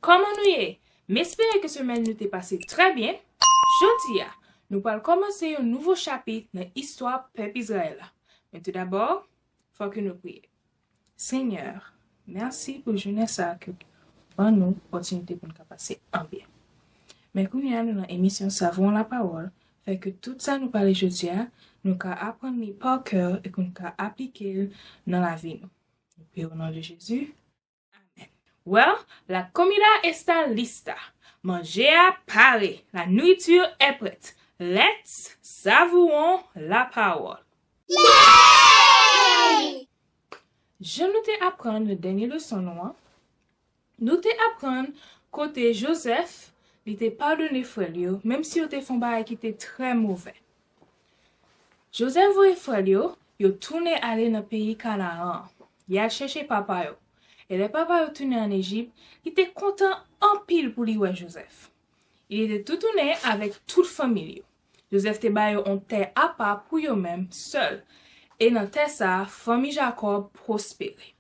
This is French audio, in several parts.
Comment nous y est? M'espère que semaine nous t'est passé très bien. Jeudi, nous allons commencer un nouveau chapitre dans l'histoire peuple Israël. Mais tout d'abord, il faut que nous prions. Seigneur, merci pour la journée que nous opportunité pour nous passer en bien. Mais quand nous avons dans l'émission Savons la parole, fait que tout ça nous parle aujourd'hui, nous allons apprendre par cœur et nous allons appliquer dans la vie. Nous prions au nom de Jésus. Amen. Well, la comida está lista. Manger à Paris. La nourriture est prête. Let's savourons la parole. Yay! Je nous t'ai apprendre le dernier leçon noir. Nous t'ai apprendre côté Joseph, il t'ai pardonné frère, même si il t'ai fait un bail qui était très mauvais. Joseph et frère, ils tourné aller dans le pays Canaan. Il a cherché papa yo. Et le papa est tourné en Égypte, il était content en pile pour lui voir Joseph. Il était tout tourné avec toute famille. Joseph te baille en terre à part pour eux-mêmes, seul. Et dans terre ça, famille Jacob prospérait.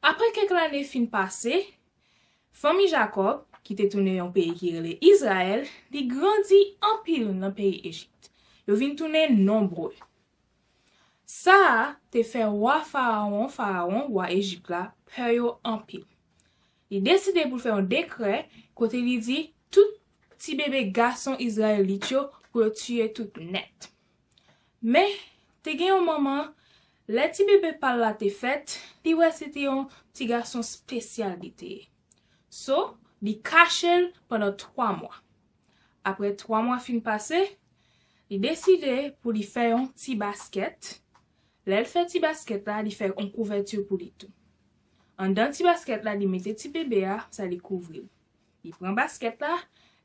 Après quelques années fin passées, famille Jacob, qui était tourné en pays qui est Israël, il grandit en pile dans le pays Égypte. Ils viennent tourner nombreux. Ça te fait roi pharaon, roi Égypte là, peur en pile. Il décidé pour faire un décret, côté il dit tout petit bébé garçon israélite pour tuer tout net. Mais te gen un moment, le petit bébé par là te fait, li ouais c'était un petit garçon spécialité. So, il caché pendant 3 mois. Après 3 mois fin passé, il décidé pour lui faire un petit basket. Là, il fait petit basket là, il fait une couverture pour lui tout. En dans petit basket là, il mettait petit bébé là, ça lui couvrir. Il prend basket là,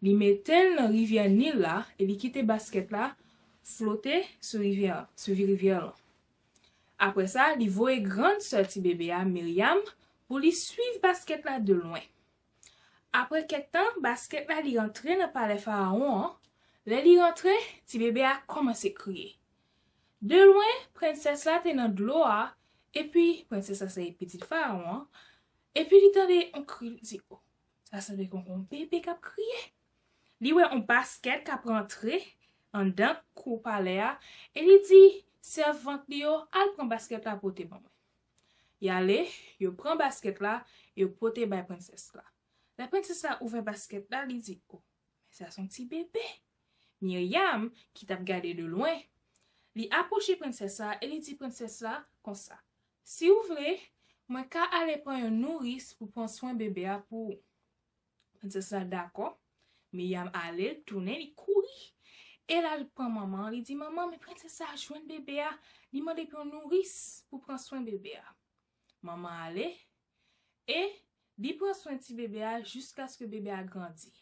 il mettait dans rivière Nil là et il quitte basket là, flotter sur rivière là. Après ça, il voit grande sœur petit bébé à Myriam pour lui suivre basket là de loin. Après quelques temps, basket là, il rentre dans le palais pharaon. Là, il rentre, petit bébé a commencé à crier. De loin, princesse là était dans de l'eau, et puis princesse là c'est petite pharaon, et puis il entendait un cri, il dit oh, ça semble qu'on un bébé qui a crié. Il voit un basket qui a rentré en dedans cour palais et il dit servante li yo, al prend basket là pour te bon. Il allait, il prend basket là et pote bay princesse là. La princesse là ouvre basket là, il dit oh, c'est son petit bébé. Myriam qui t'a regardé de loin. Li approche princesse là et li dit princesse là comme ça. Si vous voulez, moi ka aller prendre un nourrice pour prendre soin bébé a pour. Princesse là d'accord. Myriam allait tourner, il courir. Et là il prend maman, il dit maman mais princesse a joindre bébé a, il demande pour un nourrice pour prendre soin bébé a. Maman allait et il prend soin petit bébé a jusqu'à ce que bébé a grandi.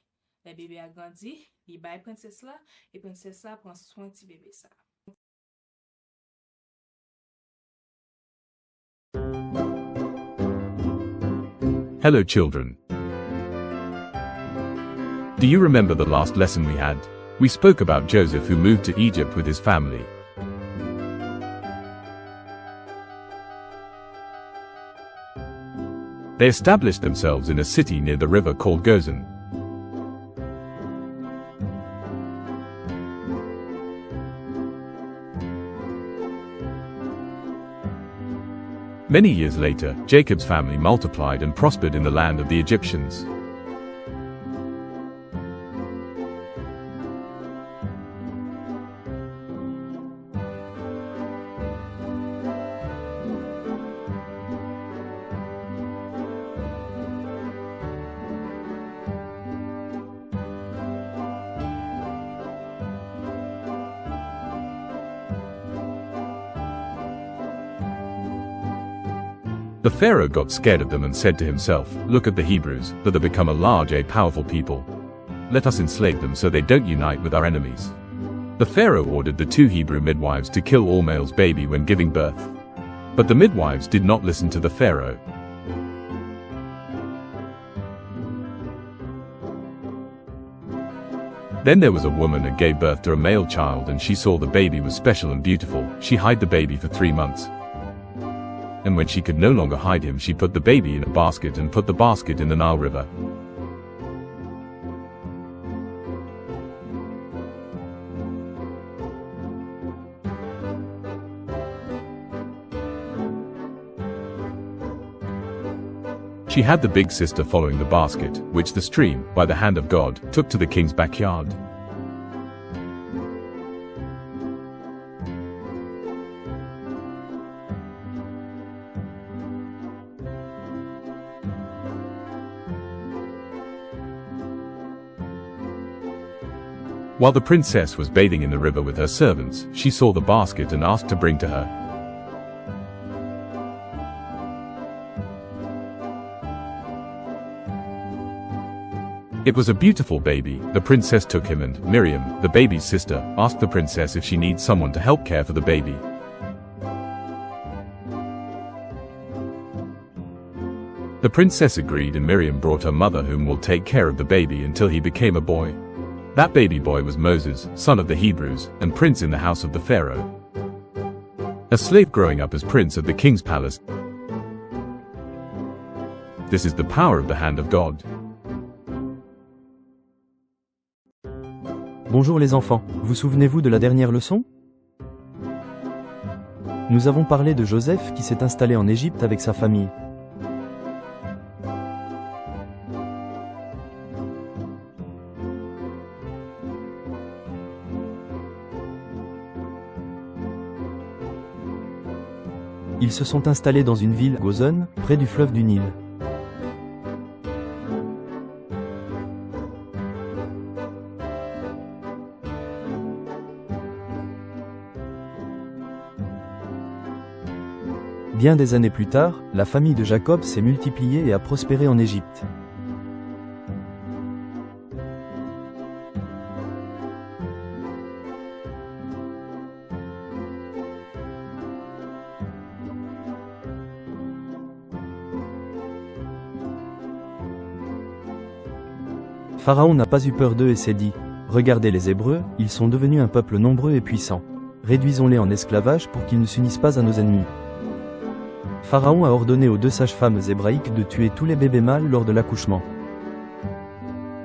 Le bébé a grandi, il baille princesse là et princesse là prend soin petit bébé ça. Hello children. Do you remember the last lesson we had? We spoke about Joseph who moved to Egypt with his family. They established themselves in a city near the river called Gozan. Many years later, Jacob's family multiplied and prospered in the land of the Egyptians. The Pharaoh got scared of them and said to himself, look at the Hebrews, that they become a large, powerful people. Let us enslave them so they don't unite with our enemies. The Pharaoh ordered the 2 Hebrew midwives to kill all males' baby when giving birth. But the midwives did not listen to the Pharaoh. Then there was a woman who gave birth to a male child and she saw the baby was special and beautiful. She hid the baby for 3 months. And when she could no longer hide him, she put the baby in a basket and put the basket in the Nile River. She had the big sister following the basket, which the stream, by the hand of God, took to the king's backyard. While the princess was bathing in the river with her servants, she saw the basket and asked to bring to her. It was a beautiful baby. The princess took him, and Miriam, the baby's sister, asked the princess if she needs someone to help care for the baby. The princess agreed, and Miriam brought her mother, whom will take care of the baby until he became a boy. That baby boy was Moses, son of the Hebrews, and prince in the house of the Pharaoh. A slave growing up as prince of the king's palace. This is the power of the hand of God. Bonjour les enfants, vous souvenez-vous de la dernière leçon? Nous avons parlé de Joseph qui s'est installé en Égypte avec sa famille. Ils se sont installés dans une ville, Gozon, près du fleuve du Nil. Bien des années plus tard, la famille de Jacob s'est multipliée et a prospéré en Égypte. Pharaon n'a pas eu peur d'eux et s'est dit, « Regardez les Hébreux, ils sont devenus un peuple nombreux et puissant. Réduisons-les en esclavage pour qu'ils ne s'unissent pas à nos ennemis. » Pharaon a ordonné aux 2 sages-femmes hébraïques de tuer tous les bébés mâles lors de l'accouchement.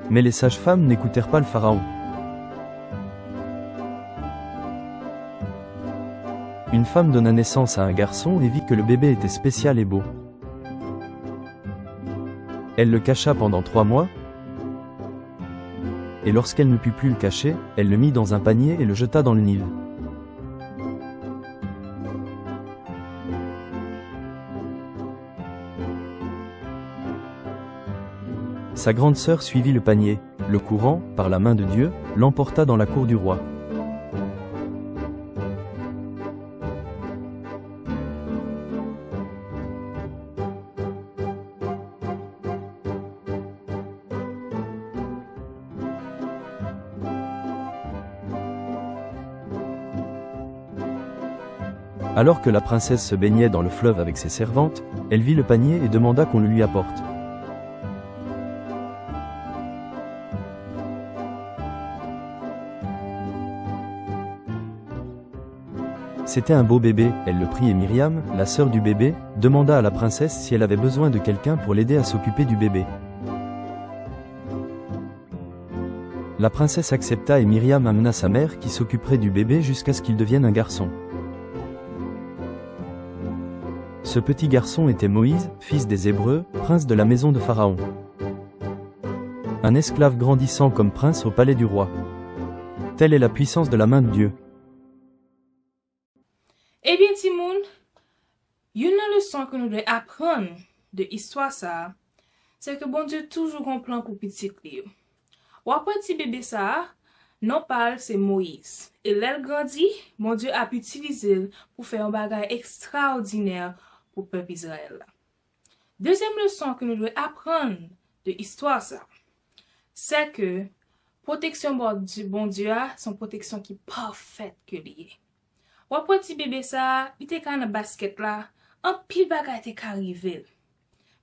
Mais les sages-femmes n'écoutèrent pas le Pharaon. Une femme donna naissance à un garçon et vit que le bébé était spécial et beau. Elle le cacha pendant 3 mois, et lorsqu'elle ne put plus le cacher, elle le mit dans un panier et le jeta dans le Nil. Sa grande sœur suivit le panier. Le courant, par la main de Dieu, l'emporta dans la cour du roi. Alors que la princesse se baignait dans le fleuve avec ses servantes, elle vit le panier et demanda qu'on le lui apporte. C'était un beau bébé, elle le prit et Myriam, la sœur du bébé, demanda à la princesse si elle avait besoin de quelqu'un pour l'aider à s'occuper du bébé. La princesse accepta et Myriam amena sa mère qui s'occuperait du bébé jusqu'à ce qu'il devienne un garçon. Ce petit garçon était Moïse, fils des Hébreux, prince de la maison de Pharaon. Un esclave grandissant comme prince au palais du roi. Telle est la puissance de la main de Dieu. Eh bien, Timoun, une leçon que nous devons apprendre de l'histoire, ça, c'est que bon Dieu toujours un plan pour petit Léo. Ou après petit bébé, ça, non parle, c'est Moïse. Et l'aile grandit, mon Dieu a pu utiliser pour faire un bagage extraordinaire pour le peuple Israël. Deuxième leçon que nous devons apprendre de l'histoire, ça, c'est que protection du bon Dieu, son protection qui est parfaite que liée. Ou après petit bébé, ça, il était quand dans basket là, un pile bagage était arrivé.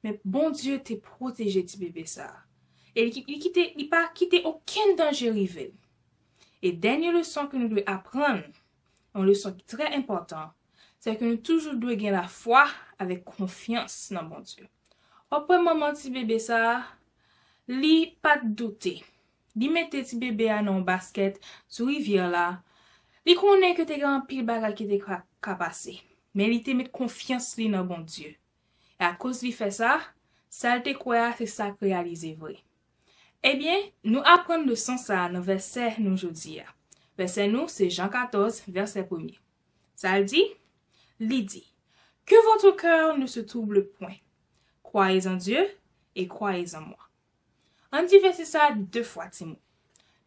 Mais bon Dieu t'a protégé petit bébé, ça. Et il pas quitté aucun danger arrivé. Et dernière leçon que nous devons apprendre, une leçon qui est très importante, c'est que nous toujours devons gagner la foi avec confiance dans bon Dieu. Après maman petit bébé ça, li pas douter. Li mette petit bébé à non basket sur rivière là. Li connaît que te grand pile bagage qui te ka passer. Mais li te met confiance li dans bon Dieu. Et à cause li fait ça, ça te croit, c'est ça que réaliser vrai. Eh bien, nous apprenons le sens ça dans verset nous aujourd'hui. Verset nous, c'est Jean 14, verset 1er. Ça dit, il dit, que votre cœur ne se trouble point. Croyez en Dieu et croyez en moi. On dit verset ça 2 fois, Timon.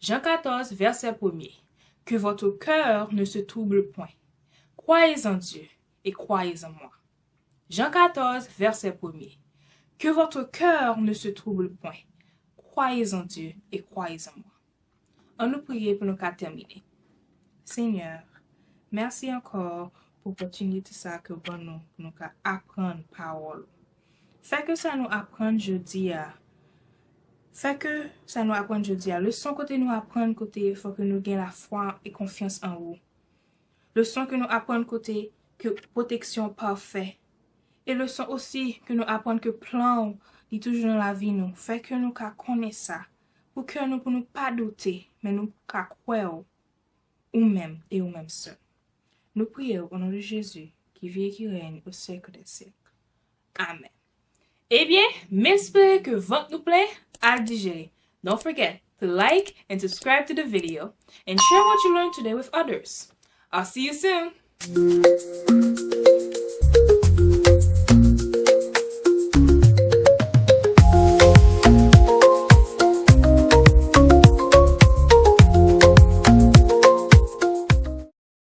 Jean 14, verset 1er. Que votre cœur ne se trouble point. Croyez en Dieu et croyez en moi. Jean 14, verset 1er. Que votre cœur ne se trouble point. Croyez en Dieu et croyez en moi. On nous prie pour nous terminer. Seigneur, merci encore pour l'opportunité ça que bon nous apprendre parole. Fait que ça nous apprendre jeudi à leçon côté nous apprendre côté faut que nous gagne la foi et confiance en vous. Leçon que nous apprendre côté que protection parfaite. Et leçon aussi que nous apprendre que plan est toujours dans la vie nous. Fait que nous connaissons ça. Pour que nous ne pas douter, mais nous croire ou même seul. Nous prions au nom de Jésus qui vit et qui règne au siècle des siècles. Amen. Eh bien, m'espère que votre nous plaît à digérer. Don't forget to like and subscribe to the video and share what you learned today with others. I'll see you soon.